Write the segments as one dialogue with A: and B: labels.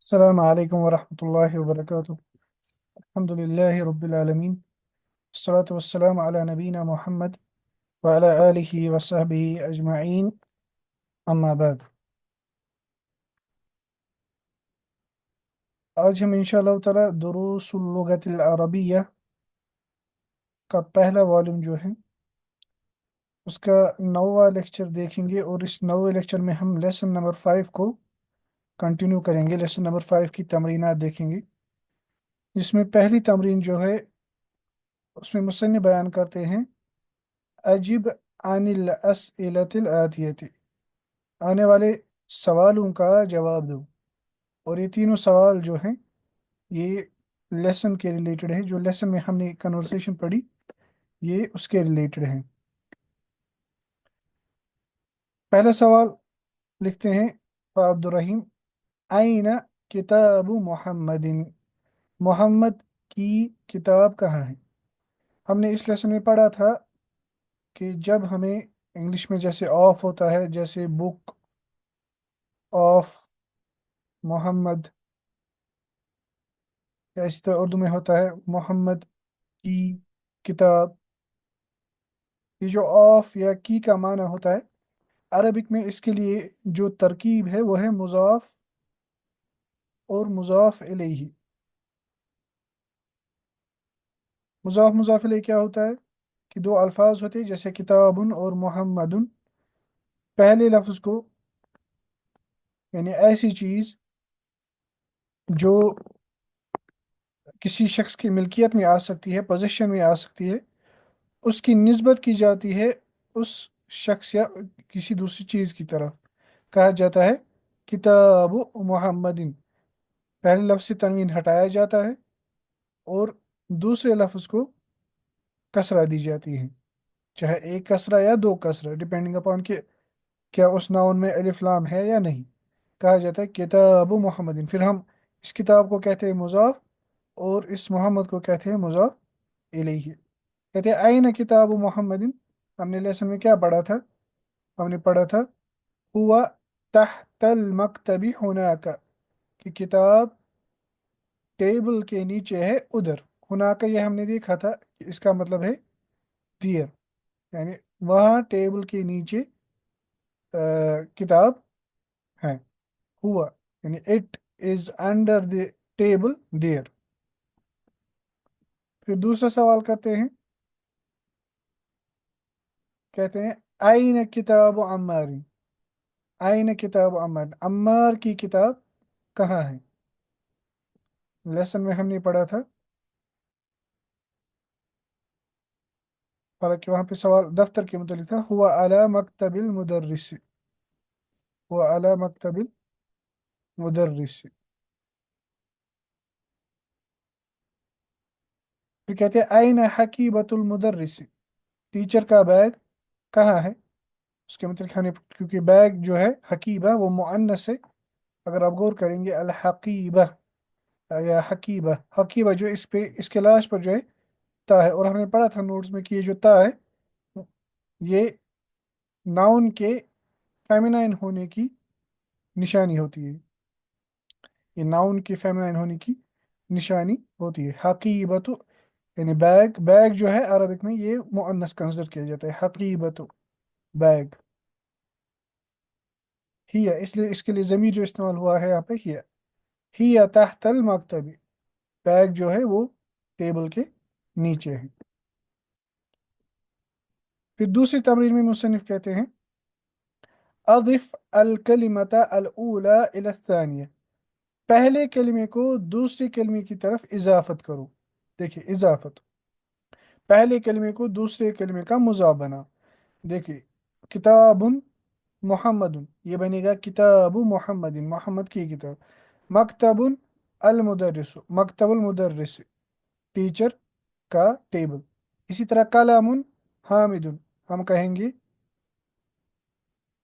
A: السلام عليكم ورحمة الله وبركاته. الحمد لله رب العالمين، الصلاة والسلام على نبينا محمد وعلى آله وصحبه أجمعين. أما بعد، آج ہم انشاءاللہ تعالی دروس اللغة العربية کا پہلا والیوم جو ہے اس کا نوواں لیکچر دیکھیں گے، اور اس نوے لیکچر میں ہم لیسن نمبر 5 کو کنٹینیو کریں گے۔ لیسن نمبر 5 کی تمرینات دیکھیں گے، جس میں پہلی تمرین جو ہے اس میں مصنف بیان کرتے ہیں اجب عن الاسئلة الآتیة، آنے والے سوالوں کا جواب دو۔ اور یہ تینوں سوال جو ہیں یہ لیسن کے ریلیٹڈ ہے، جو لیسن میں ہم نے کنورسیشن پڑھی یہ اس کے ریلیٹڈ ہیں۔ پہلا سوال لکھتے ہیں عبد الرحیم، آئین کتاب محمد، محمد کی کتاب کہاں ہے؟ ہم نے اس لیسن میں پڑھا تھا کہ جب ہمیں انگلش میں جیسے آف ہوتا ہے، جیسے بک آف محمد، یا اسی طرح اردو میں ہوتا ہے محمد کی کتاب، یہ جو آف یا کی کا معنی ہوتا ہے عربک میں، اس کے لیے جو ترکیب ہے وہ ہے مضاف اور مضاف الیہ۔ مضاف الیہ کیا ہوتا ہے کہ دو الفاظ ہوتے ہیں جیسے کتاب اور محمد، پہلے لفظ کو یعنی ایسی چیز جو کسی شخص کی ملکیت میں آ سکتی ہے، پوزیشن میں آ سکتی ہے، اس کی نسبت کی جاتی ہے اس شخص یا کسی دوسری چیز کی طرف، کہا جاتا ہے کتاب محمد۔ پہلے لفظ سے تنوین ہٹایا جاتا ہے اور دوسرے لفظ کو کسرہ دی جاتی ہے، چاہے ایک کسرہ یا دو کسرہ، ڈپینڈنگ اپان کہ کیا اس ناؤن میں الف لام ہے یا نہیں، کہا جاتا ہے کتاب محمد۔ پھر ہم اس کتاب کو کہتے ہیں مضاف اور اس محمد کو کہتے ہیں مضاف الیہ۔ کہتے ہیں آئین کتاب محمد، ہم نے لیسن میں کیا پڑھا تھا؟ ہم نے پڑھا تھا ہوا تحت المکتب ہناک، کہ کتاب ٹیبل کے نیچے ہے ادھر۔ ہناک یہ ہم نے دیکھا تھا کہ اس کا مطلب ہے دیر، یعنی وہاں ٹیبل کے نیچے کتاب ہے۔ ہوا یعنی it is under the table there. پھر دوسرا سوال کرتے ہیں، کہتے ہیں آئین کتاب عمار، آئین کتاب عمار، عمار کی کتاب کہاں ہے؟ لیسن میں ہم نے پڑھا تھا، حالانکہ وہاں پہ سوال دفتر کے متعلق تھا، ہوا علی مکتب المدرس، ہوا علی مکتب المدرس۔ پھر کہتے ہیں آئین حقیبۃ المدرس، ٹیچر کا بیگ کہاں ہے؟ اس کے متعلق ہم نے، کیونکہ بیگ جو ہے حقیبہ وہ مؤنث ہے، اگر آپ غور کریں گے الحقیبہ یا حقیبہ، حقیبہ جو اس پہ اس کے لاش پر جو ہے تا ہے، اور ہم نے پڑھا تھا نوٹس میں کہ یہ جو تا ہے یہ ناؤن کے فیمینائن ہونے کی نشانی ہوتی ہے، یہ ناؤن کے فیمینائن ہونے کی نشانی ہوتی ہے۔ حقیبت یعنی بیگ، بیگ جو ہے عربک میں یہ مؤنث کنسیڈر کیا جاتا ہے، حقیبت بیگ۔ ہی ہے، اس لیے اس کے لیے ضمیر جو استعمال ہوا ہے یہاں پہ ہی تحت المکتب، بیگ جو ہے وہ ٹیبل کے نیچے ہے۔ پھر دوسری تمرین میں مصنف کہتے ہیں اضف الکلمۃ الاولی الی الثانیہ، پہلے کلمے کو دوسری کلمے کی طرف اضافت کرو۔ دیکھیے اضافت، پہلے کلمے کو دوسرے کلمے کا مضاف بنا۔ دیکھیے کتاب محمد، یہ بنے گا کتاب محمد، محمد کی کتاب۔ مکتب المدرس، مکتب المدرس، ٹیچر کا ٹیبل۔ اسی طرح کلام حامد، ہم کہیں گے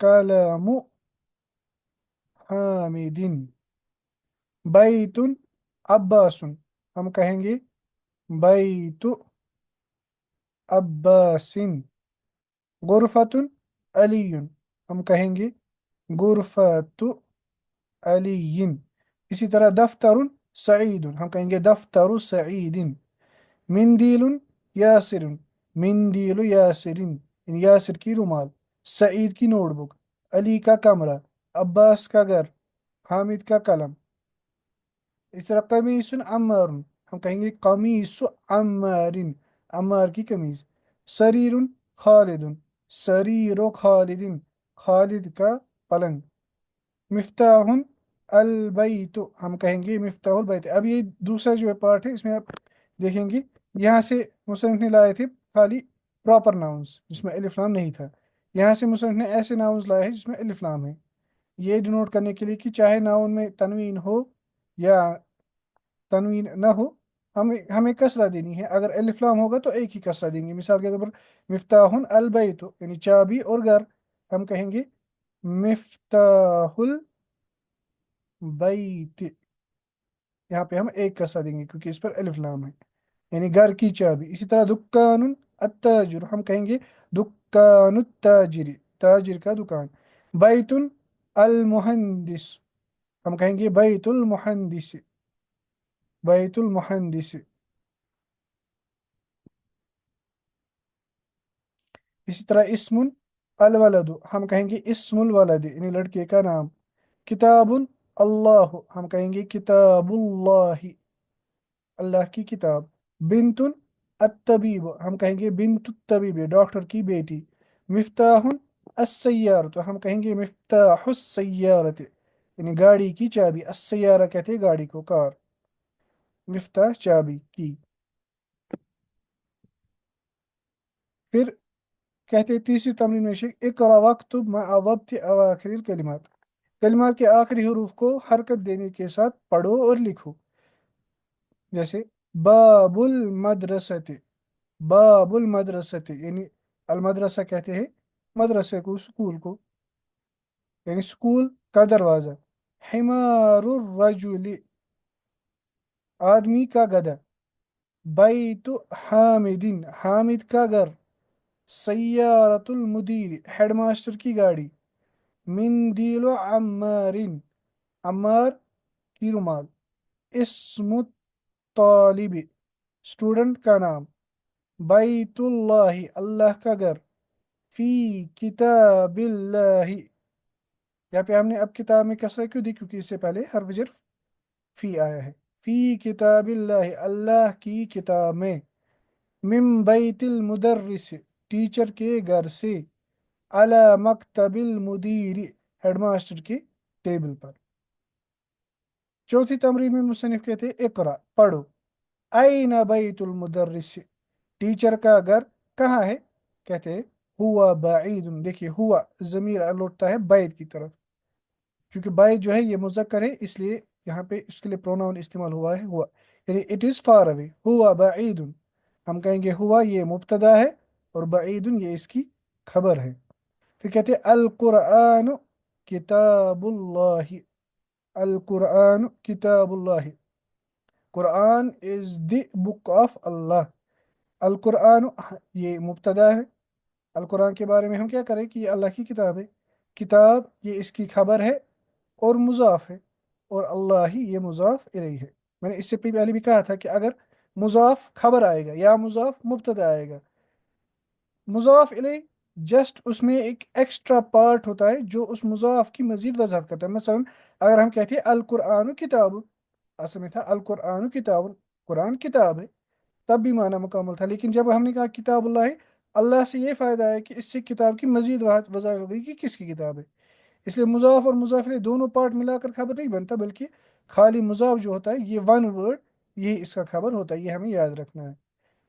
A: کلام حامد۔ بیت عباس، ہم کہیں گے بیت عباس۔ غرفۃ علی، ہم کہیں گے غرفۃ علی۔ इसी तरह दफ्तर सईद, हम कहेंगे दफ्तर सईदिन। मिंदील यासिर, मिंदील यासिरिन, यासिर की रुमाल। सईद की नोटबुक। अली का कमरा। अब्बास का घर। हामिद का कलम। इस तरह कमीस अम्मार, हम कहेंगे कमीस अम्मारिन, अम्मार की कमीज। सरीर खालिद, सरीर खालिदिन, खालिद का पलंग। मिफ्ताहुन अलबैत, हम कहेंगे मिफ्ताहुल बैत। अब ये दूसरा जो पार्ट है इसमें आप देखेंगे, यहाँ से मुसन्निफ ने लाए थे खाली प्रॉपर नाउन्स जिसमें अलिफ लाम नहीं था। यहाँ से मुसन्निफ ने ऐसे नाउन्स लाए हैं जिसमें अलिफ लाम है, ये डिनोट करने के लिए कि चाहे नाउन में तनवीन हो या तनवीन ना हो, हमें हमें कसरा देनी है। अगर अलिफ लाम होगा तो एक ही कसरा देंगे। मिसाल के तौर पर मिफ्ताहुन अल बैत, यानी चाबी और घर, हम कहेंगे मिफ्ताहुल बैत। यहाँ पे हम एक कसरा देंगे क्योंकि इस पर अलिफ लाम है, यानी घर की चाबी। इसी तरह दुकानुन अत्ताजिर, हम कहेंगे दुकानु ताजिरी, ताजिर का दुकान। बैतुन अल मुहंदिस, हम कहेंगे बैतुल मुहंदिस, बैतुल मुहंदिस। इसी तरह इस्मुन अल वलदु, हम कहेंगे इस्मुल वलद, यानी लड़के का नाम। किताबुन अल्लाह, हम कहेंगे किताबुल्लाहि, अल्लाह की किताब। बिनतुन अत्तबीब, हम कहेंगे बिनतुत तबीब, डॉक्टर की बेटी। मिफ्ताहुन अस्सय्यार, तो हम कहेंगे मिफ्ताहुस सय्यारत, यानी गाड़ी की चाबी। अस्सय्यारा कहते हैं गाड़ी को, कार। मिफ्ताह चाबी की। फिर कहते हैं तीसरी तमरीन में शेख इकरा वक्तुब मअ वब्ति अवाखिरिल कलिमात, कलिमात के आखिरी हरूफ को हरकत देने के साथ पढ़ो और लिखो। जैसे बाबुल मदरसते, बाबुल मदरसते, यानी अल मदरसा कहते हैं मदरसे को, स्कूल को, यानी स्कूल का दरवाजा। हिमारुर रजुली, आदमी का गधा। बैतु हामिदिन, हामिद का घर। सय्यारतुल मुदीर, हेडमास्टर की गाड़ी। मिंदील अम्मारिन, अम्मार की रुमाल। इस्मु तालिबी, स्टूडेंट का नाम। बैतुल्लाही, अल्लाह का घर। फी किताबिल्लाही, यहाँ पे हमने अब किताब में कसरा क्यों दी, क्योंकि इससे पहले हर्फ जर फी आया है। फी किताबिल्लाही, अल्लाह की किताब में। मिन बैतिल मुदर्रिस, टीचर के घर से। अला मकतबिल मुदीरी, हेडमास्टर की टेबल पर। चौथी तमरीन में मुसन्निफ कहते हैं इकरा, पढ़ो। अयना बैतुल मुदर्रिस, टीचर का घर कहाँ है। कहते हैं हुआ बाईदुन, देखिए हुआ जमीर लौटता है बैत की तरफ, क्योंकि बैत जो है ये मुजक्कर है, इसलिए यहाँ पे इसके लिए प्रोनाउन इस्तेमाल हुआ है हुआ, यानी इट इज़ फार अवे। हुआ बाईदुन, हम कहेंगे हुआ ये मुब्तदा है और बाईदुन ये इसकी खबर है। फिर कहते हैं अल कुरान किताबुल्लाह, अल कुरान किताबुल्लाह, Quran is the book of Allah. अल कुरान ये मुब्तदा है। अल कुरान के बारे में हम क्या करें कि ये अल्लाह की किताब है। किताब ये इसकी खबर है और मुजाफ है, और अल्लाह ही ये मुजाफ इलैहि है। मैंने इससे पहले भी कहा था कि अगर मुजाफ खबर आएगा या मुजाफ मुब्तदा आएगा, मुजाफ इलैहि जस्ट उसमें एक एक्स्ट्रा पार्ट होता है जो उस मुजाफ की मजीद वजाहत करता है। मसलन अगर हम कहते हैं अल कुरान किताब, असल में था अल कुरान किताब, कुरान किताब है, तब भी माना मुकम्मल था। लेकिन जब हमने कहा किताबुल्लाह है, अल्लाह से ये फ़ायदा है कि इससे किताब की मजीद वजाहत हो गई कि किसकी किताब है। इसलिए मुजाफ और मुजाफ इलैहि दोनों पार्ट मिलाकर खबर नहीं बनता, बल्कि खाली मुजाफ जो होता है ये वन वर्ड, ये इसका खबर होता है, ये हमें याद रखना है।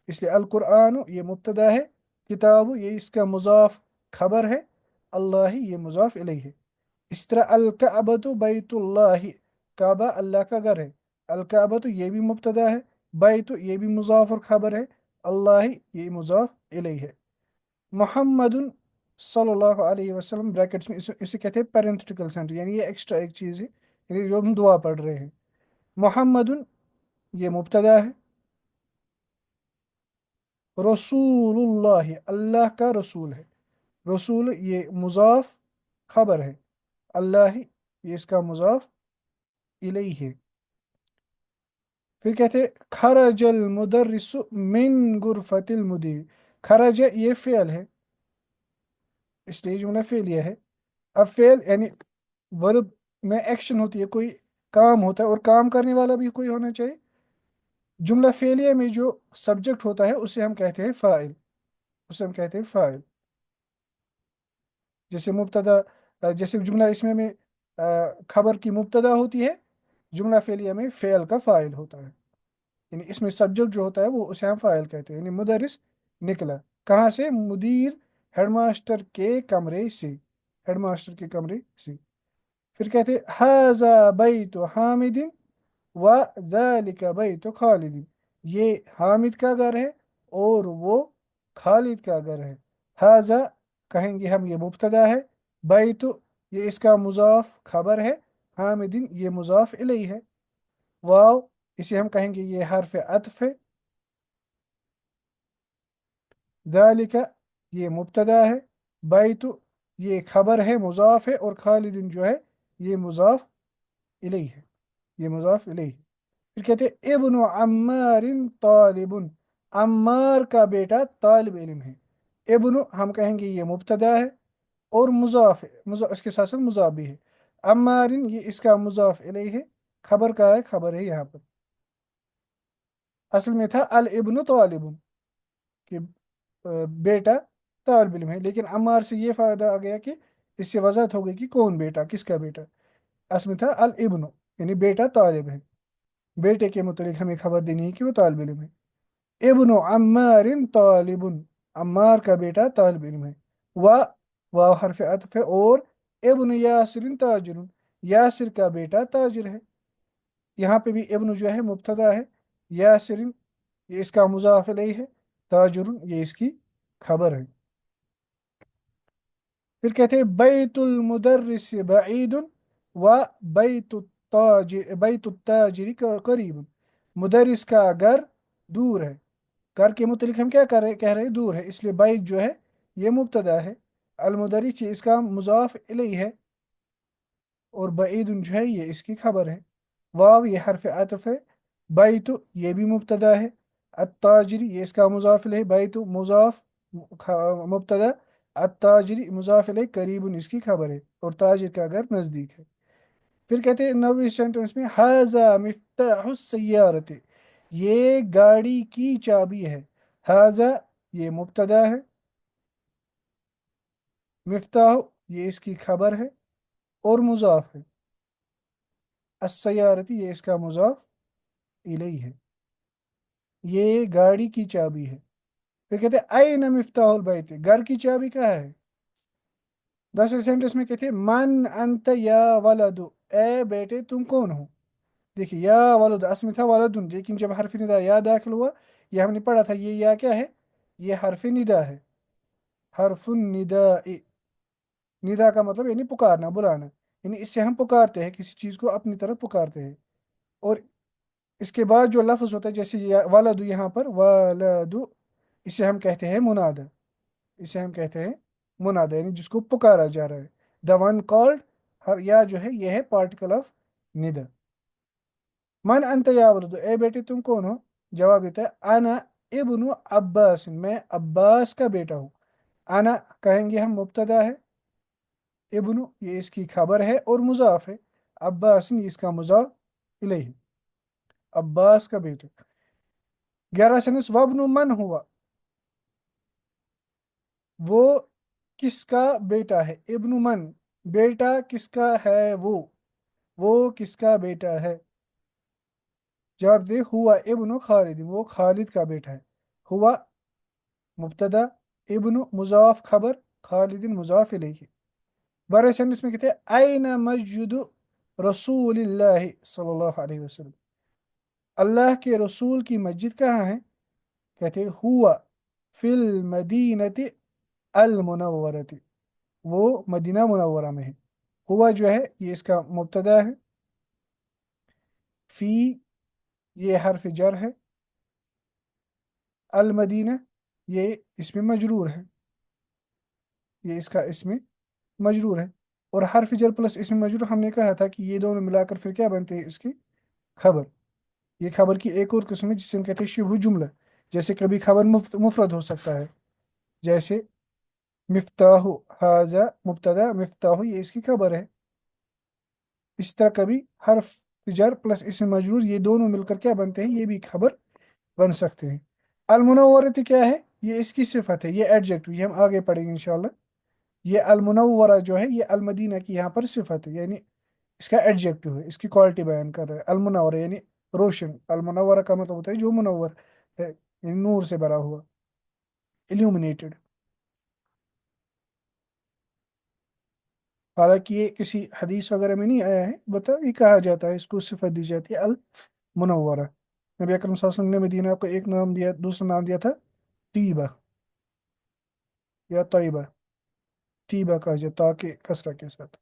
A: इसलिए अल कुरान ये मुब्तदा है, किताब ये इसका मुजाफ खबर है, अल्लाह ही ये मुजाफ इलैहि है। इस तरह अल कअबतु बैतुल्लाह, काबा अल्लाह का घर है। अल कअबतु ये भी मुब्तदा है, बैतु ये भी मुजाफ और खबर है, अल्लाह ही ये मुजाफ इलैहि है। मुहम्मदुन सल्लल्लाहु अलैहि वसल्लम, ब्रैकेट्स में इसे कहते हैं पैरेंथेटिकल सेंटर, यानी ये एक्स्ट्रा एक चीज़ है, यानी जो हम दुआ पढ़ रहे हैं। मुहम्मदुन ये मुब्तदा है। रसूलुल्लाह, अल्लाह का रसूल है। रसूल ये मुजाफ खबर है, अल्लाह ही ये इसका मुजाफ इलैहि। फिर कहते हैं खरजल मुदर्रिसु मिन गुरफतिल मुदीर। खरज ये फेल है, इसलिए जुमला फेलिया है। अब फेल यानी वर्ब में एक्शन होती है, कोई काम होता है और काम करने वाला भी कोई होना चाहिए। जुमला फेलिया में जो सब्जेक्ट होता है उसे हम कहते हैं फाइल, उसे हम कहते हैं फाइल। जैसे मुब्तदा, जैसे जुमला इसमें में खबर की मुब्तदा होती है, जुमला फेलिया में फेल का फाइल होता है। यानी इसमें सब्जेक्ट जो होता है वो उसे हम फाइल कहते हैं। यानी मुदरिस निकला कहाँ से? मुदीर, हेडमास्टर के कमरे से, हेडमास्टर के कमरे से। फिर कहते हाजा बैतु हामिदिन व ज़ालिका बैतु खालिदिन। ये हामिद का घर है और वो खालिद का घर है। हाजा कहेंगे हम ये मुब्तदा है, बैतु ये इसका मुजाफ खबर है, हामिदिन ये मुजाफ इलैहि है। वाव इसे हम कहेंगे ये हर्फ अत्फ है। ज़ालिका ये मुब्तदा है, बैतु ये खबर है मुजाफ है, और खालिदिन जो है ये मुजाफ इलैहि है, ये मुजाफ इलैहि। फिर कहते हैं इब्नु अम्मारिन तालिबुन। अम्मार का बेटा तालिब इल्म है। इब्नु हम कहेंगे ये मुब्तदा है और मुजाफ है, इसके साथ साथ मुजाफ भी है। अम्मारिन ये इसका मुजाफ इलैहि है, खबर का है, खबर है यहाँ पर। असल में था अल इब्नु तालिबुन कि बेटा तालिब इल्म है, लेकिन अम्मार से ये फायदा आ गया कि इससे वजाहत हो गई कि कौन बेटा, किसका बेटा। असल में था अल इब्नु यानी बेटा तालिब है, बेटे के मुतलिक हमें खबर देनी है कि वो तालिब इल्म है। इब्नु अम्मारिन तालिबुन, अम्मार का बेटा तालिब इल्म है। व वाव हरफ अतफ है, और इब्नु यासिरिन ताजिरुन, यासिर का बेटा ताजिर है। यहाँ पे भी इब्नु जो है मुब्तदा है, यासिरिन ये इसका मुजाफ इलैहि है, ताजुरुन ये इसकी खबर है। फिर कहते हैं बैतुल मुदर्रिस बईदुन व बैतुत ताजिर करीब। मुदर्रिस का घर दूर है। घर के मुतलिक हम क्या कह रहे हैं? दूर है, इसलिए बैत जो है ये मुब्तदा है, अल मुदर्रिस ये इसका मुजाफ इलैहि है, और बईदुन जो है ये इसकी खबर है। वाव ये हरफ अतफ है, बैतु ये भी मुब्तदा है, अत्ताजिरी ये इसका मुजाफ इलैहि, बैतु मुजाफ मुब्तदा, अत्ताजिरी मुजाफ इलैहि, करीबुन इसकी खबर है, और ताजिर का घर नज़दीक है। फिर कहते हैं नवी सेंटेंस में हाजा मिफ्ताहु सय्यारती। ये गाड़ी की चाबी है। हाजा ये मुब्तदा है, मिफ्ताह ये इसकी खबर है और मुजाफ है, अस्सयारती ये इसका मुजाफ इलैहि है। ये गाड़ी की चाबी है। फिर कहते हैं अयना मिफ्ताहुल बैत, घर की चाबी कहाँ है? दूसरे सेंटेंस में कहते हैं मन अंत या वलदु, ए बेटे तुम कौन हो? देखिए या वलद असम था वलदुन, लेकिन जब हरफ निदा या दाखिल हुआ, ये हमने पढ़ा था ये या क्या है? ये हरफ निदा है, हरफुन निदा। निदा का मतलब यानी पुकारना, बुलाना। यानी इससे हम पुकारते हैं किसी चीज़ को, अपनी तरफ पुकारते हैं। और इसके बाद जो लफ्ज़ होता है जैसे वलदु, यहाँ पर वलदु, इसे हम कहते हैं मुनादा। इसे हम कहते हैं मुनादा, यानी जिसको पुकारा जा रहा है, द वन कॉल्ड। हर या जो है ये है पार्टिकल ऑफ निदा। मन अंत या वलदु, ए बेटे तुम कौन हो? जवाब देता है अना इब्नु अब्बास, मैं अब्बास का बेटा हूँ। अना कहेंगे हम मुब्तदा है, इब्नु ये इसकी खबर है और मुजाफ है, अब्बास ये इसका मुजाफ इलैहि, अब्बास का बेटा। 11 सनस वब्नु मन हुआ, वो किसका बेटा है? इब्नु मन बेटा किसका है? वो किसका बेटा है? जवाब दे हुआ इब्नु खालिद, वो खालिद का बेटा है। हुआ मुब्तदा, इब्नु मुजाफ खबर, खालिद मुजाफ इलैहि। बारह सेंटेंस में कहते हैं आइना मस्जिद रसूलिल्लाह सल्लल्लाहु अलैहि वसल्लम, अल्लाह के रसूल की मस्जिद कहाँ है? कहते हैं हुआ फिल मदीनति अल मुनव्वरति, वो मदीना मुनव्वरा में है। हुआ जो है ये इसका मुब्तदा है, फी ये हर्फ जर है, अल मदीना ये इसमें मजरूर है, ये इसका इसमें मजरूर है। और हर्फ जर प्लस इसम मजरूर हमने कहा था कि ये दोनों मिलाकर फिर क्या बनते हैं इसकी खबर। ये खबर की एक और किस्म है जिसे हम कहते हैं शिबह जुमला। जैसे कभी खबर मुफरद हो सकता है, जैसे मिफ्ताहु हाजा मुब्तदा, मिफ्ताहु ये इसकी खबर है। इस तरह कभी हर्फ जर प्लस इसम मजरूर ये दोनों मिलकर क्या बनते हैं, ये भी खबर बन सकते हैं। अल मुनव्वरत क्या है, ये इसकी सिफत है, ये एडजेक्टिव, ये हम आगे पढ़ेंगे इंशाल्लाह। ये अल मुनव्वरा जो है ये अल मदीना की यहाँ पर सिफत है, यानी इसका एडजेक्टिव है, इसकी क्वालिटी बयान कर रहा है। अल मुनव्वरा यानी रोशन, अल मुनव्वरा का मतलब होता है जो मुनव्वर है, यानी नूर से भरा हुआ, इल्यूमिनेटेड। हालांकि ये किसी हदीस वगैरह में नहीं आया है, बता ये कहा जाता है, इसको सिफत दी जाती है अल मुनव्वरा। नबी अकरम सल्लल्लाहु अलैहि वसल्लम ने मदीना को एक नाम दिया, दूसरा नाम दिया था तीबा या तैयबा। तीबा कहा जाता है ताकि कसरा के साथ।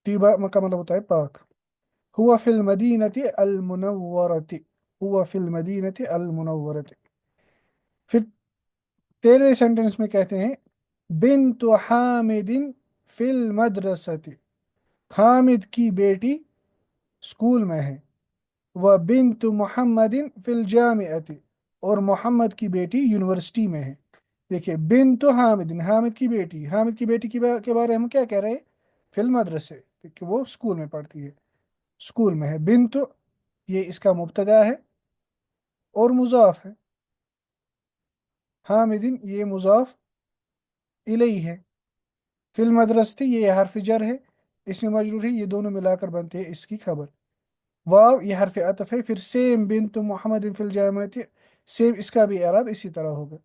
A: तीबा का मतलब होता है पाक। हुआ फिल मदीनति अल मुनव्वरति, हुआ फिल मदीनति अल मुनव्वरति। फिर 13वें सेंटेंस में कहते हैं बिन्तु हामिदिन फिल मदरसति, हामिद की बेटी स्कूल में है। वह बिन्तु मुहम्मदिन फिल जामिअति, और मोहम्मद की बेटी यूनिवर्सिटी में है। देखिए बिन्तु हामिदिन, हामिद की बेटी, हामिद की बेटी के बारे में हम क्या कह रहे हैं, फिल मदरसे, कि वो स्कूल में पढ़ती है, स्कूल में है। बिन्तु ये इसका मुब्तदा है और मुजाफ है, हामिदिन ये मुजाफ इलैहि है, फिल मदरसती ये हर्फ जर है, इसमें मजरूर है, ये दोनों मिलाकर बनते हैं इसकी खबर। वाव ये हर्फ अतफ है। फिर सेम बिन्त मोहम्मद फिल जामिअति, सेम इसका भी एराब इसी तरह होगा।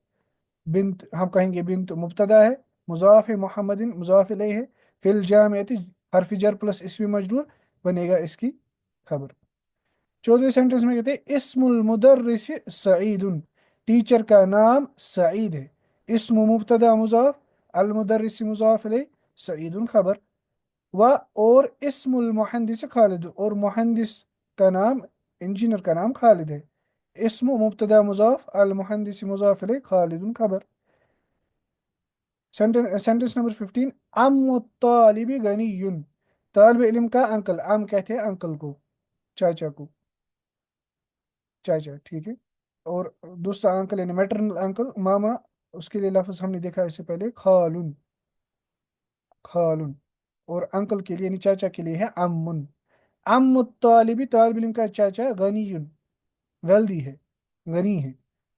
A: बिन्त हम कहेंगे बिन्त मुब्तदा है, मुजाफ है, मोहम्मदिन मुजाफ इलैहि है, फिल जामिअति हर्फ जर प्लस इसमें मजरूर बनेगा इसकी खबर। 14वें सेंटेंस में कहते हैं इस्मुल मुदर्रिस सईदुन, टीचर का नाम सईद है। इस्मु मुब्तदा मुजाफ, अल मुदर्रिस मुजाफ इलैहि, सईदुन खबर। व और इस्मुल मुहंदिस खालिद, और मुहंदिस का नाम, इंजीनियर का नाम खालिद है। इस्मु मुब्तदा मुजाफ, अल मुहंदिस मुजाफ इलैहि, खालिदुन खबर। सेंटेंस नंबर 15 अम्मु तालिबी गनीयुन, तालिब इल्म का अंकल, अम कहते हैं अंकल को, चाचा को, चाचा ठीक है। और दूसरा अंकल यानी मैटरनल अंकल मामा, उसके लिए लफ्ज हमने देखा इससे पहले खालुन, खालुन। और अंकल के लिए यानी चाचा के लिए है अम्मुन। अम्मु तालिबी तालिब इल्म का चाचा गनीयुन, वेल्दी है, गनी है।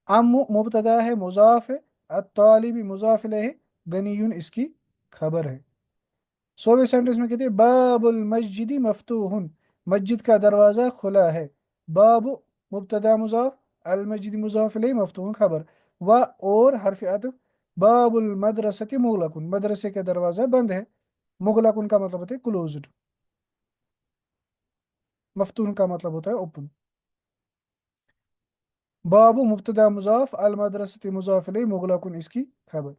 A: अम्मु मुब्तदा है मुजाफ है, अत्तालिबी मुजाफ इलैहि है, गनीयुन इसकी खबर है। 16वें सेंटेंस में कहते हैं बाबुल मस्जिदी मफ्तूहुन, मस्जिद का दरवाज़ा खुला है। बाबु मुब्तदा मुजाफ, अल मस्जिद मुजाफ इलैहि, मफ्तूहुन खबर। व और हरफ अतफ, बाबुल मदरसती मुगलकुन, मदरसे का दरवाज़ा बंद है। मुगलकुन का मतलब होता है क्लोज्ड, मफ्तून का मतलब होता है ओपन। बाबु मुब्तदा मुजाफ, अल मदरसती मुजाफ इलैहि, मुगलकुन इसकी खबर।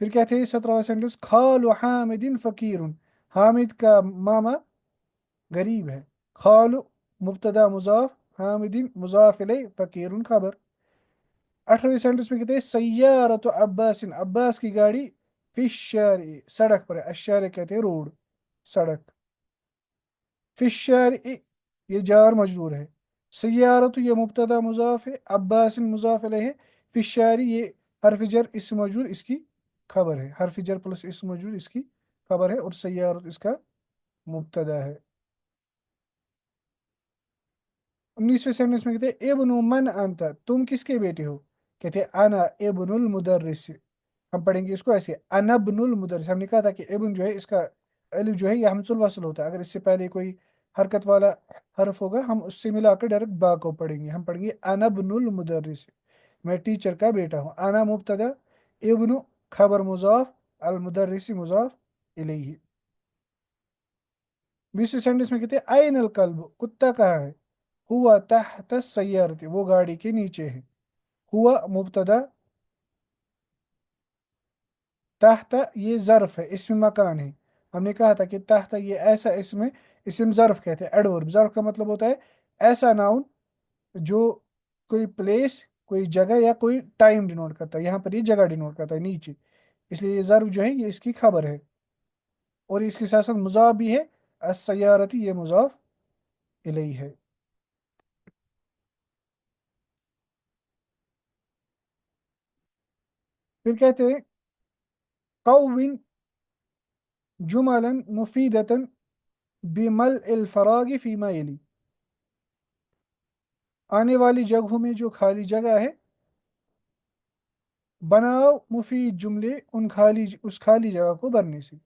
A: फिर कहते हैं 17वां सेंटेंस खालु हामिदिन फकीरुन, हामिद का मामा गरीब है। खालु मुब्तदा मुजाफ, हामिदीन मुजाफ इलैहि, फकीरुन खबर। 18वें सेंटेंस में कहते हैं सय्यारतु अब्बासिन, अब्बास की गाड़ी फिश सड़क पर है। अश्शार कहते हैं रोड, सड़क। फिश ये जार मजरूर है। सय्यारतु ये मुब्तदा मुजाफ है, अब्बासिन मुजाफ इलैहि है, फिशारी ये हर्फ जर इसम मजरूर इसकी खबर है, हर्फ जर प्लस इसम मजरूर इसकी खबर है, और सय्यारतु इसका मुब्तदा है। 19वें सेंटेंस में कहते हैं इब्नु मन अंत, तुम किसके बेटे हो। कहते हैं अना इब्नुल मुदर्रिस, हम पढ़ेंगे इसको ऐसे अनबनुल मुदर्रिस। हमने कहा था कि इब्न जो है इसका अलिफ जो है ये हमजुल वसल होता है, अगर इससे पहले कोई हरकत वाला हर्फ होगा हम उससे मिलाकर डायरेक्ट बा को पढ़ेंगे, हम पढ़ेंगे अनबनुल मुदर्रिस, मैं टीचर का बेटा हूँ। अना मुब्तदा, इब्नु खबर मुजाफ, अल मुदर्रिस मुजाफ इलैहि। 20वें सेंटेंस में कहते हैं आइनल कल्ब, कुत्ता कहाँ है। हुआ तहत सैयारती, वो गाड़ी के नीचे है। हुआ मुब्तदा, तहत ये ज़र्फ है, इसमें मकान है। हमने कहा था कि तहत ये ऐसा इसमें, इसम ज़र्फ कहते हैं, एडवर्ब। ज़र्फ का मतलब होता है ऐसा नाउन जो कोई प्लेस, कोई जगह या कोई टाइम डिनोट करता है। यहाँ पर ये जगह डिनोट करता है नीचे, इसलिए ये ज़र्फ जो है ये इसकी खबर है। اور इसके साथ साथ मुजाफ भी है, अस्सय्यारती ये मुजाफ इलैहि है। फिर कहते हैं कौविन जुमलन मुफीदतन बिमल इल फरागी फीमा यली। आने वाली जगहों में जो खाली जगह है, बनाओ मुफीद जुमले उस खाली जगह को भरने से।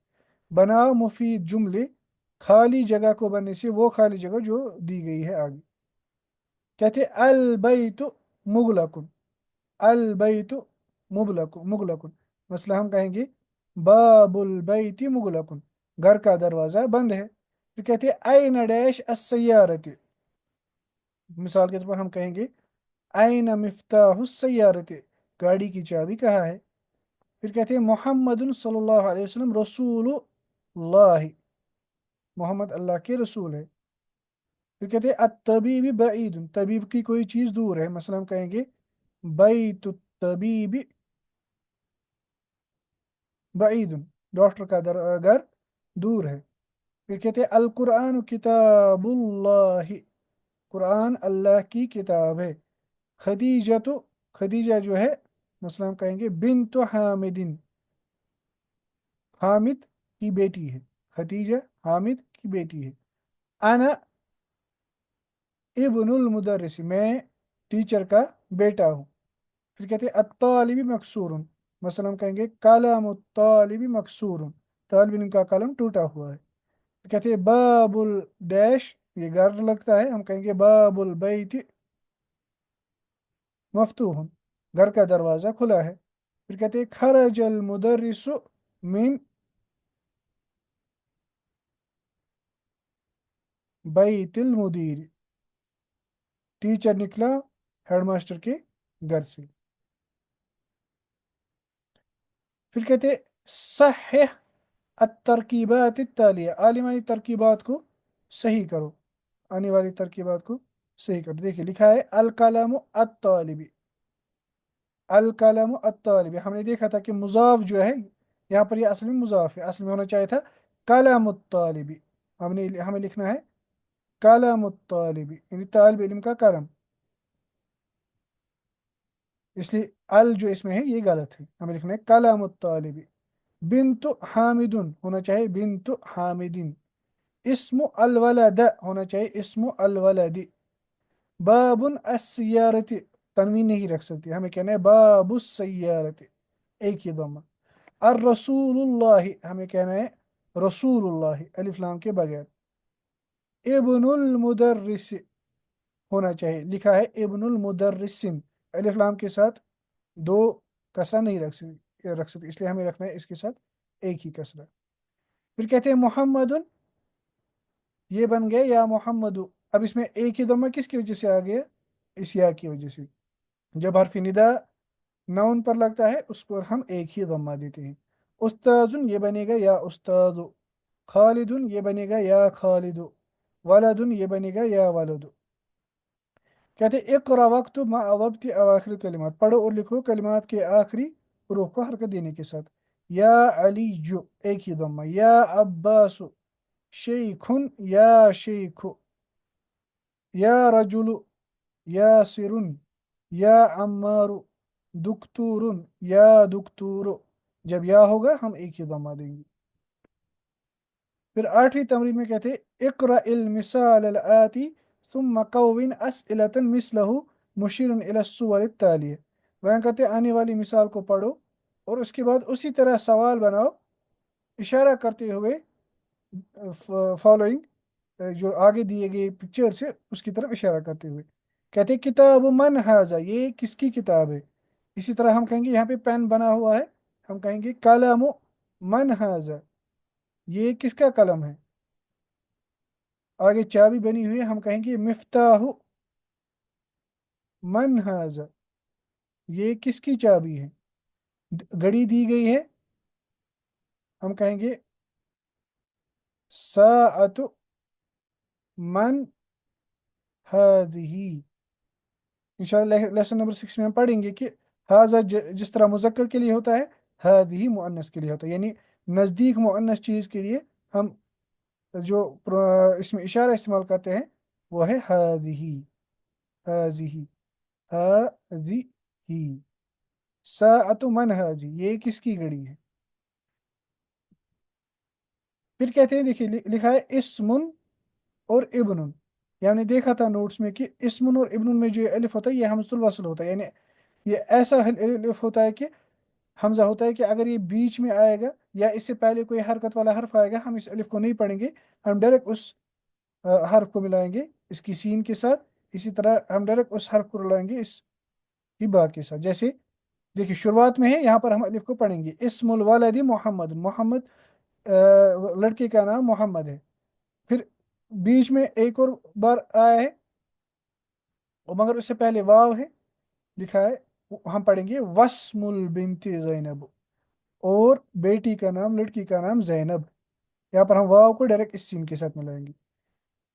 A: बनाओ मुफीद जुमले खाली जगह को भरने से, वो खाली जगह जो दी गई है आगे। कहते अल बैतु मुगलकुन, अल बैतु मुगलकुन। मसला हम कहेंगे बाबुल बैति मुगलकुन, घर का दरवाजा बंद है। फिर कहते ऐन डैश अस्सय्यारति, मिसाल के तौर पर हम कहेंगे ऐन मिफ्ताहु सय्यारति, गाड़ी की चाबी कहाँ है। फिर कहते हैं मोहम्मद सल्लल्लाहु अलैहि वसल्लम रसूलुल्लाह, मोहम्मद अल्लाह के रसूल है। फिर कहते हैं अतबीबी बईद, तबीब की कोई चीज़ दूर है, मसलन हम कहेंगे बैतु तबीबी बईद, डॉक्टर का घर दूर है। फिर कहते हैं अल कुरान किताबुल्लाह, कुरान अल्लाह की किताब है। खदीजा तो, खदीजा जो है मसलन हम कहेंगे बिन्त हामिदिन, हामिद की बेटी है, खदीजा हामिद की बेटी है। अना इब्नुल मुदर्रिस, मैं टीचर का बेटा हूँ। फिर कहते हैं अत्तालिबी मकसूरुन, मसलन हम कहेंगे कलम तालिबी मकसूरुन, तालिब इल्म का कलम टूटा हुआ है। फिर कहते हैं बाबुल डैश, ये घर लगता है, हम कहेंगे बाबुल बैति मफ्तूहन, घर का दरवाज़ा खुला है। फिर कहते हैं खरजल मुदर्रिसु मिन बैतिल मुदीर, टीचर निकला हेडमास्टर के घर से। फिर कहते हैं सही तरकीबात तालिया, आने वाली तरकीबात को सही करो, आने वाली तरकीबात को सही करो। देखिए लिखा है अल कलम अत्तालिबी, अल कलम अत्तालिबी, हमने देखा था कि मुजाफ जो है यहाँ पर, ये असल में मुजाफ है, असल में होना चाहिए था कलम तालिबी। हमने हमें लिखना है कलम तालिबी, यानी तालिब इल्म का कलम, इसलिए अल जो इसमें है ये गलत है, हमें लिखना है कलम तालिबी। बिन्तु हामिदुन होना चाहिए बिन्तु हामिदिन। इस्मु अलवलद होना चाहिए इस्मु अलवलदी। बाबुन अस्सियारती, तनवीन नहीं रख सकती, हमें कहना है बाबुस सय्यारती, एक ही दम्मा। अर रसूलुल्लाह, हमें कहना है रसूलुल्लाह, अलिफ लाम के बगैर। इब्नुल मुदर्रिस होना चाहिए, लिखा है इब्नुल मुदर्रिसिन, अलिफ लाम के साथ दो कसरा नहीं रख सकते, इसलिए हमें रखना है इसके साथ एक ही कसरा। फिर कहते हैं मोहम्मदुन, ये बन गया या मोहम्मदु। अब इसमें एक ही दम्मा किसकी वजह से आ गया, इस या की वजह से। जब हर्फ निदा नाउन पर लगता है उस पर हम एक ही दम्मा देते हैं। उस्ताजुन ये बनेगा या उस्तादु, खालिदुन ये बनेगा या खालिदु, वलदुन ये बनेगा या वलदु। कहते इक़रा वक्तुब मा अज़ब्ति अवाखिर कलिमात, पढ़ो और लिखो कलिमात के आखिरी हरूफ को हरकत देने के साथ। या अलीयु एक ही दम्मा, या अब्बासु शेखुन या शेखु, या रजुलु यासिरुन या अम्मारु, दुक्तूरुन या दुक्तूरु, जब या होगा हम एक ही दम्मा देंगे। फिर आठवीं तमरीन में कहते हैं इक़रा इल मिसाल अल आती सुम्मा कौविन अस्इलतन मिसलहु मुशीरन इला सुवर तालिय। वहाँ कहते हैं आने वाली मिसाल को पढ़ो और उसके बाद उसी तरह सवाल बनाओ, इशारा करते हुए फॉलोइंग, जो आगे दिए गए पिक्चर से उसकी तरफ इशारा करते हुए। कहते हैं किताब मन हाजा, ये किसकी किताब है। इसी तरह हम कहेंगे यहाँ पे पेन बना हुआ है, हम कहेंगे कलम मन हाजा, ये किसका कलम है। आगे चाबी बनी हुई है, हम कहेंगे मिफ्ताहु मन हाजा, ये किसकी चाबी है। घड़ी दी गई है, हम कहेंगे साअतु मन हाजिही। इंशाल्लाह लेसन नंबर 6 में हम पढ़ेंगे कि हाजा जिस तरह मुजक्कर के लिए होता है, हादिही मुअन्नस के लिए होता है, यानी नज़दीक मुअन्नस चीज़ के लिए ہم جو اس میں اشارہ استعمال کرتے ہیں وہ ہے ہذی، ہذی، ہذی، ساعت من ہذی، یہ کس کی گھڑی ہے؟ پھر کہتے ہیں دیکھیے لکھا ہے اسمن اور ابن، یہ ہم نے دیکھا تھا نوٹس میں کہ اسمن اور ابن میں جو الف ہوتا ہے یہ حمزۃ الوصل ہوتا ہے، یعنی یہ ایسا الف ہوتا ہے کہ حمزہ ہوتا ہے کہ اگر یہ بیچ میں آئے گا یا اس سے پہلے کوئی حرکت والا حرف آئے گا ہم اس الف کو نہیں پڑھیں گے، ہم ڈائریکٹ اس حرف کو ملائیں گے اس کی سین کے ساتھ، اسی طرح ہم ڈائریکٹ اس حرف کو ملائیں گے اس کی با کے ساتھ، جیسے دیکھیے شروعات میں ہے یہاں پر ہم الف کو پڑھیں گے اسم الولد محمد، محمد لڑکے کا نام محمد ہے، پھر بیچ میں ایک اور بار آیا ہے اور مگر اس سے پہلے واو ہے لکھا ہے، ہم پڑھیں گے وسم البنت زینب، اور بیٹی کا نام لڑکی کا نام زینب، یہاں پر ہم واو کو ڈائریکٹ اس سین کے ساتھ ملائیں گے،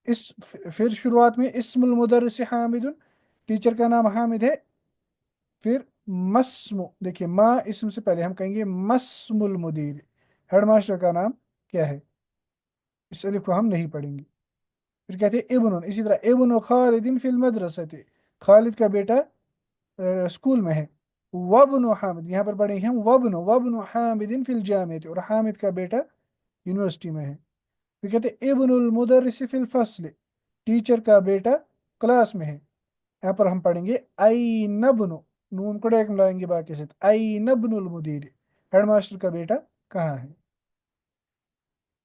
A: اس پھر شروعات میں اسم المدرس حامد، ٹیچر کا نام حامد ہے، پھر مسم، دیکھیے ماں اسم سے پہلے ہم کہیں گے مسم المدیر، ہیڈ ماسٹر کا نام کیا ہے، اس الف کو ہم نہیں پڑھیں گے، پھر کہتے ہیں ابن، اسی طرح ابن خالد فی المدرسۃ، خالد کا بیٹا اسکول میں ہے، وابن حامد یہاں پر پڑھیں گے ہم وابن حامد فی الجامعۃ، اور حامد کا بیٹا یونیورسٹی میں ہے، پھر کہتے ہیں ابن المدرس فی الفصل، ٹیچر کا بیٹا کلاس میں ہے، یہاں پر ہم پڑھیں گے این ابن، نون کو ڈائریکٹ ملائیں گے باقی سے، این ابن المدیر، ہیڈ ماسٹر کا بیٹا کہاں ہے؟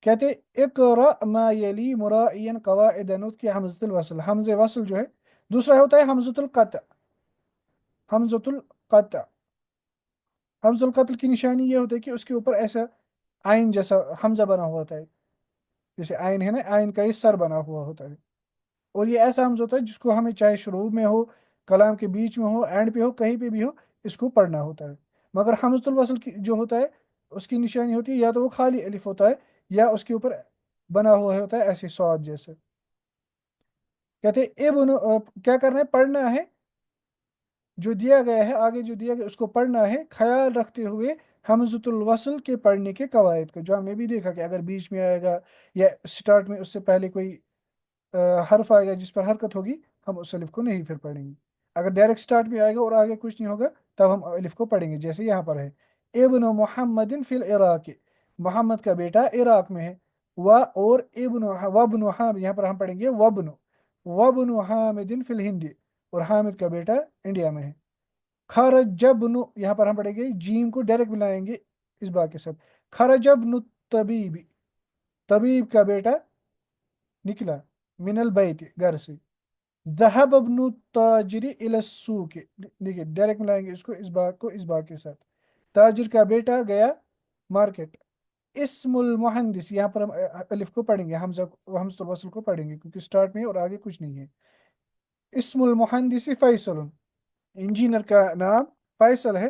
A: کہتے اقرا ما یلی مراعین قواعد نطق حمزۃ الوصل، حمز وصل جو ہے، دوسرا ہوتا ہے حمزۃ القطع، حمزۃ القطع، حمز القتل کی نشانی یہ ہوتا ہے کہ اس کے اوپر ایسا آئین جیسا حمزہ بنا ہوا ہوتا ہے، جیسے آئین ہے نا، آئین کا یہ سر بنا ہوا ہوتا ہے، اور یہ ایسا حمزہ ہوتا ہے جس کو ہمیں چاہے شروع میں ہو، کلام کے بیچ میں ہو، اینڈ پہ ہو، کہیں پہ بھی ہو، اس کو پڑھنا ہوتا ہے، مگر حمزۃ الوصل کی جو ہوتا ہے اس کی نشانی ہوتی ہے یا تو وہ خالی الف ہوتا ہے یا اس کے اوپر بنا ہوا ہوتا ہے ایسے سواد جیسے، کہتے ہیں کیا کرنا ہے، پڑھنا ہے جو دیا گیا ہے، آگے جو دیا گیا اس کو پڑھنا ہے خیال رکھتے ہوئے حمزۃ الوصل کے پڑھنے کے قواعد کا، جو ہم نے بھی دیکھا کہ اگر بیچ میں آئے گا یا سٹارٹ میں اس سے پہلے کوئی حرف آئے گا جس پر حرکت ہوگی ہم اس الف کو نہیں پھر پڑھیں گے، اگر ڈائریکٹ سٹارٹ میں آئے گا اور آگے کچھ نہیں ہوگا تب ہم الف کو پڑھیں گے، جیسے یہاں پر ہے ابن محمد فی العراق، محمد کا بیٹا عراق میں ہے، و اور ابن وابن حامد، یہاں پر ہم پڑھیں گے وابن حامد فی الہند، اور حامد کا بیٹا انڈیا میں ہے، خرج ابن، یہاں پر ہم پڑھیں گے جیم کو ڈائریکٹ ملائیں گے اس با کے ساتھ، خرج ابن طبیب، طبیب کا بیٹا نکلا من البیت گھر سے، ذهب ابن التاجر الى السوق، دیکھیے ڈائریکٹ ملائیں گے اس کو اس با کو اس با کے ساتھ، تاجر کا بیٹا گیا مارکیٹ، اسم المہندس، یہاں پر ہم الف کو پڑھیں گے، حمزہ الوصل کو پڑھیں گے کیونکہ سٹارٹ میں ہے اور آگے کچھ نہیں ہے، اسم المہندس فیصل، انجینئر کا نام فیصل ہے،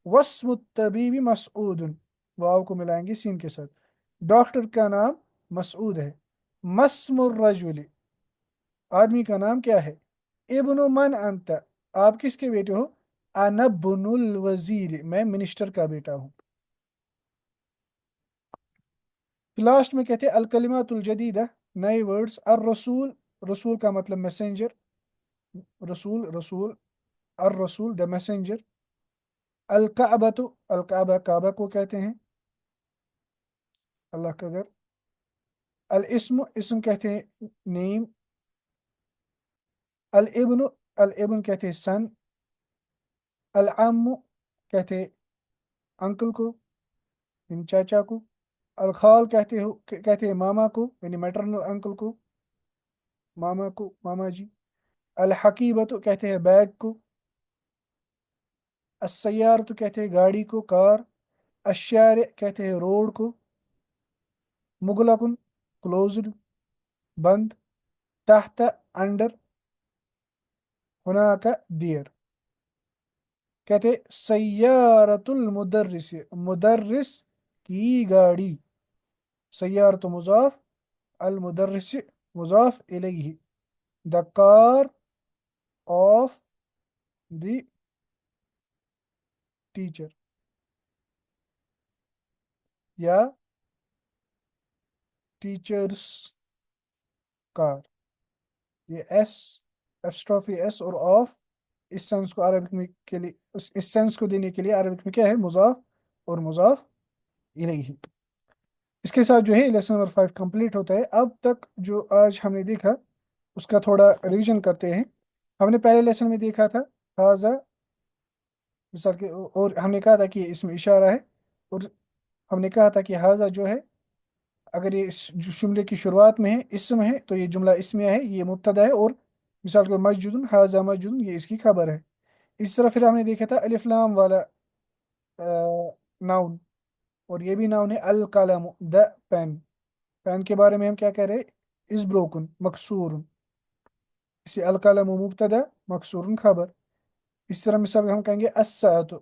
A: واسم الطبیب مسعود، واو کو ملائیں گے سین کے ساتھ، ڈاکٹر کا نام مسعود ہے، مسم الرجل، آدمی کا نام کیا ہے، ابن من انت، آپ کس کے بیٹے ہو، انا بن الوزیر، میں منسٹر کا بیٹا ہوں، لاسٹ میں کہتے ہیں الکلمات الجدیدہ، نئے ورڈز، الرسول، رسول کا مطلب میسنجر، رسول، الرسول دا میسنجر، الکعبۃ، الکعبہ کعبہ کو کہتے ہیں، اللہ کا گھر، الاسم، اسم کہتے ہیں نیم، الابن، الابن کہتے ہیں سن، العم کہتے ہیں انکل کو یعنی چاچا کو، الخال کہتے ہیں ماما کو یعنی میٹرنل انکل کو، ماما کو، ماما جی، الحقیبۃ کہتے ہیں بیگ کو، السیارۃ کہتے ہیں گاڑی کو، کار، الشارع کہتے ہیں روڈ کو، مغلقن کلوزڈ بند، تحت انڈر، ہناک دیر، کہتے ہیں سیارۃ المدرس، مدرس کی گاڑی، سیارۃ مضاف، المدرس مضاف الیہ، دا کار آف دی ٹیچر، یا टीचर्स कार। ये एस, एस्ट्रॉफी एस और ऑफ, इस सेंस को अरबिक में के लिए इस सेंस को देने के लिए अरबिक में क्या है, मुजाफ और मुजाफ इलैहि। इसके साथ जो है लेसन नंबर 5 कंप्लीट होता है। अब तक जो आज हमने देखा उसका थोड़ा रिवीजन करते हैं। हमने पहले लेसन में देखा था हाजा, मिसाल के, और हमने कहा था कि इसमें इशारा है, और हमने कहा था कि हाजा जो है, अगर ये इस जुमले की शुरुआत में है, इसम है, तो ये जुमला इसमिया है, ये मुब्तदा है, और मिसाल के मस्जिदुन, हाजा मस्जिदुन, ये इसकी खबर है। इस तरह फिर हमने देखा था अलिफ लाम वाला नाउन, और ये भी नाउन है, अल कलम, द पेन। पेन के बारे में हम क्या कह रहे हैं, इस ब्रोकन मकसूर, इसे अल कलम मुब्तदा मकसूर खबर। इस तरह मिसाल हम कहेंगे अस्सात,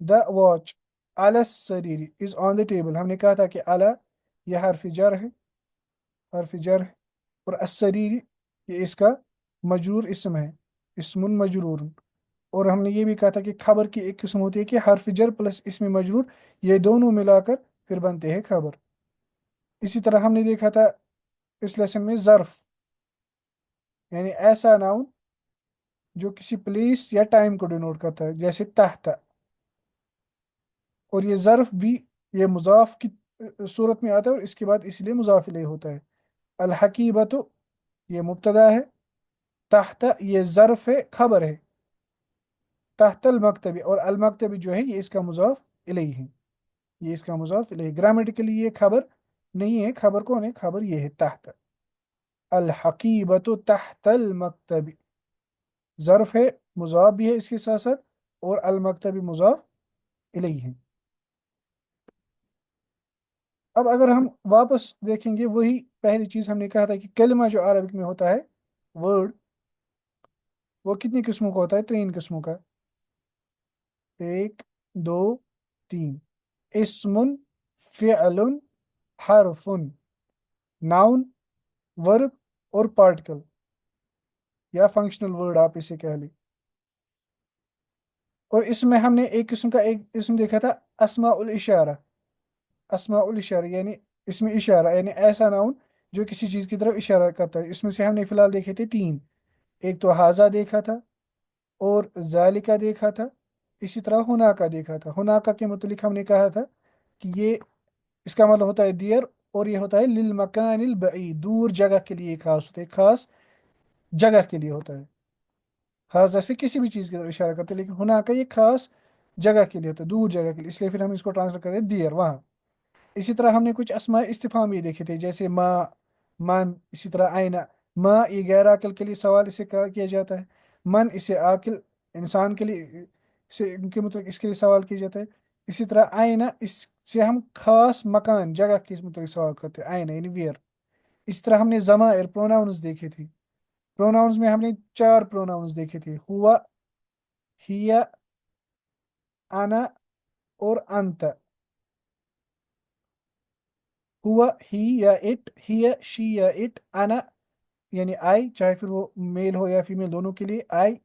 A: द वॉच, अला सरीरी, इज ऑन द टेबल। हमने कहा था कि अला यह हर्फ जर है, हर्फ जर है, और अस्सरीरी ये इसका मजरूर इसम है, इसमुन मजरूर। और हमने ये भी कहा था कि खबर की एक किस्म होती है कि हर्फ जर प्लस इसमें मजरूर, ये दोनों मिलाकर फिर बनते हैं खबर। इसी तरह हमने देखा था इस लेसन में ज़र्फ, यानी ऐसा नाउन जो किसी प्लेस या टाइम को डिनोट करता है, जैसे तहत। और ये ज़र्फ भी ये मुजाफ की सूरत में आता है, और इसके बाद इसलिए मुजाफ इलैहि होता है। अल हकीबत ये मुब्तदा है, तहत ये ज़र्फ है, खबर है, तहतल मकतबी, और अल मकतबी जो है ये इसका मुजाफ इलैहि है, ये इसका मुजाफ इलैहि। ग्रामेटिकली ये खबर नहीं है, खबर कौन है, खबर ये है तहत, अल हकीबत तहतल मकतबी, ज़र्फ है, मुजाफ भी है इसके साथ साथ, और अल मकतबी मुजाफ इलैहि है। अब अगर हम वापस देखेंगे वही पहली चीज, हमने कहा था कि कलमा जो अरबिक में होता है, वर्ड, वो कितनी किस्मों का होता है, 3 किस्मों का, एक, दो, तीन। इस्मुन, फ़िअलुन, हरफुन, नाउन, वर्ब, और पार्टिकल या फंक्शनल वर्ड आप इसे कह लें। और इसमें हमने एक किस्म का एक इसम देखा था, अस्माउल इशारा, अस्माउल इशारा यानी इसमें इशारा, यानी ऐसा नाउन जो किसी चीज की तरफ इशारा करता है। इसमें से हमने फिलहाल देखे थे 3, एक तो हाजा देखा था, और जालिका देखा था, इसी तरह हुनाका देखा था। हुनाका के मुतलिक हमने कहा था कि ये इसका मतलब होता है दियर, और ये होता है लिल मकानिल बईद, दूर जगह के लिए खास होता है, खास जगह के लिए होता है। हाजा से किसी भी चीज़ की तरफ इशारा करते हैं, लेकिन हुनाका ये खास जगह के लिए होता है, दूर जगह के लिए, इसलिए फिर हम इसको ट्रांसलेट करते हैं दियर, वहाँ। इसी तरह हमने कुछ अस्मा इस्तिफाम भी देखे थे, जैसे माँ, मन, इसी तरह आईना। माँ ये गैर आकिल के लिए सवाल इसे किया जाता है, मन इसे आकिल इंसान के लिए से इनके मतलब इसके लिए सवाल किया जाता है। इसी तरह आईना, इससे हम खास मकान जगह के मतलब सवाल करते हैं, आईना यानी वियर। इस तरह हमने ज़मायर प्रोनाउंस देखे थे। प्रोनाउंस में हमने 4 प्रोनाउंस देखे थे, हुआ, हिया, अना, और अंत। हुआ ही या इट, हिया शी या इट, अना यानी आई, चाहे फिर वो मेल हो या फीमेल दोनों के लिए आई,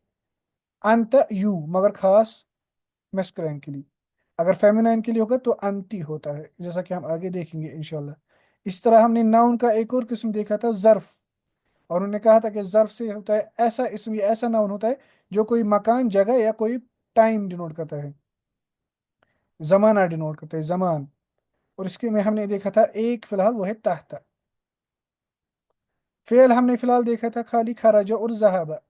A: अंत यू, मगर खास मेस्कुलाइन के लिए। अगर फेमिनाइन के लिए होगा तो अंती होता है, जैसा कि हम आगे देखेंगे इंशाल्लाह। इस तरह हमने नाउन का एक और किस्म देखा था, ज़र्फ, और उन्होंने कहा था कि ज़र्फ से होता है ऐसा इसम या ऐसा नाउन होता है जो कोई मकान, जगह या कोई टाइम डिनोट करता है, जमाना डिनोट करता है, जमान। और इसके में हमने देखा था एक फिलहाल, वो है तहता। फेल हमने फिलहाल देखा था खाली खराजा और जहाबा,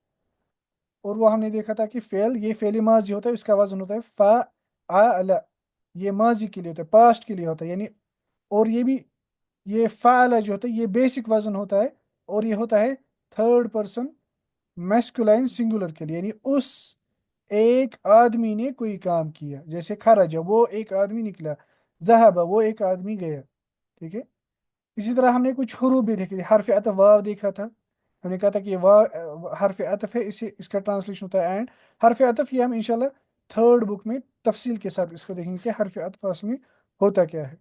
A: और वो हमने देखा था कि फेल ये फेली माजी होता है, इसका वजन होता है फा आ, ये माजी के लिए होता है, पास्ट के लिए होता है, यानी। और ये भी ये फाला जो होता है ये बेसिक वजन होता है, और ये होता है थर्ड पर्सन मैस्कुलाइन सिंगुलर के लिए, यानी उस एक आदमी ने कोई काम किया, जैसे खराजा वो एक आदमी निकला, जहाबा वो एक आदमी गया, ठीक है। इसी तरह हमने कुछ हरूफ भी देखे थे, हरफ अतफ वाव देखा था। हमने कहा था कि ये वाव हरफ अतफ है, इसे इसका ट्रांसलेशन होता है एंड। हरफ अतफ ये हम इंशाल्लाह थर्ड बुक में तफसील के साथ इसको देखेंगे कि हरफ अतफ असल में होता क्या है।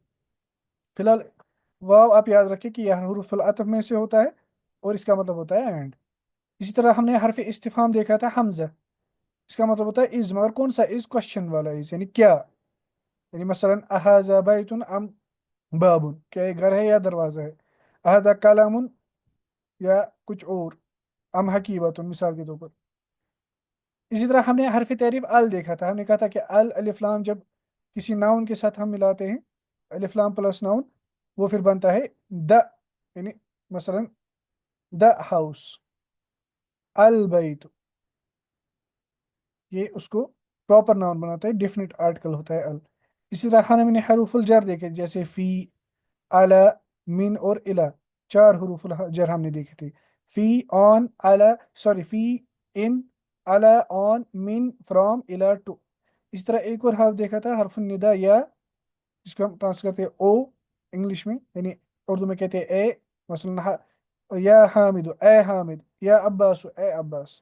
A: फिलहाल वाव आप याद रखें कि यह हरूफ अतफ में से होता है, और इसका मतलब होता है एंड। इसी तरह हमने हरफ इस्तिफाम देखा था, हमजा, इसका मतलब होता है इज, मगर कौन सा इज, क्वेश्चन वाला इज, यानी क्या, यानी मसलन अहाजा बैतुन अम बाबुन, क्या ये घर है या दरवाजा है? अहदा कलामुन, या कुछ और। अम हकीबतुन, मिसाल के तौर पर। इसी तरह हमने हरफ तारीफ अल देखा था, हमने कहा था कि अल अलिफ लाम जब किसी नाउन के साथ हम मिलाते हैं, अलिफ लाम प्लस नाउन, वो फिर बनता है द, यानी मसलन द हाउस, अल बैत, ये उसको प्रॉपर नाउन बनाता है, डेफिनेट आर्टिकल होता है अल। इसी तरह हमने हरूफुल जर देखे, जैसे फी, अला, मिन और इला, चार हरूफुल जर हमने देखे थे। फी, ऑन, अला, सॉरी, फी, इन, अला, ऑन, मिन, फ्रॉम, इला, टू। इस तरह एक और हर्फ देखा था, हर्फ निदा या, जिसको हम ट्रांसलेट करते हैं ओ इंग्लिश में, यानी उर्दू में कहते हैं ए। मसलन या हामिद, ए हामिद, या अब्बास, ए अब्बास।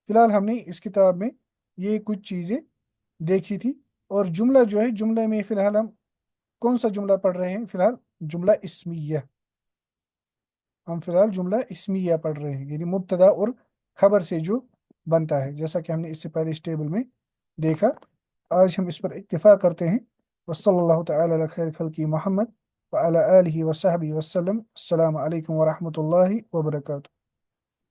A: फिलहाल हमने इस किताब में ये कुछ चीज़ें देखी थी। और जुमला जो है, जुमले में फिलहाल हम कौन सा जुमला पढ़ रहे हैं? फिलहाल जुमला इस्मिया, हम फिलहाल जुमला इस्मिया पढ़ रहे हैं, यानी मुब्तदा और खबर से जो बनता है, जैसा कि हमने इससे पहले इस टेबल में देखा। आज हम इस पर इत्तिफा करते हैं। वसल्लल्लाहु तआला अला खैर खल्की मोहम्मद व अला आलिहि व सहबिहि वसल्लम। अस्सलामु अलैकुम व रहमतुल्लाहि व बरकातुहू।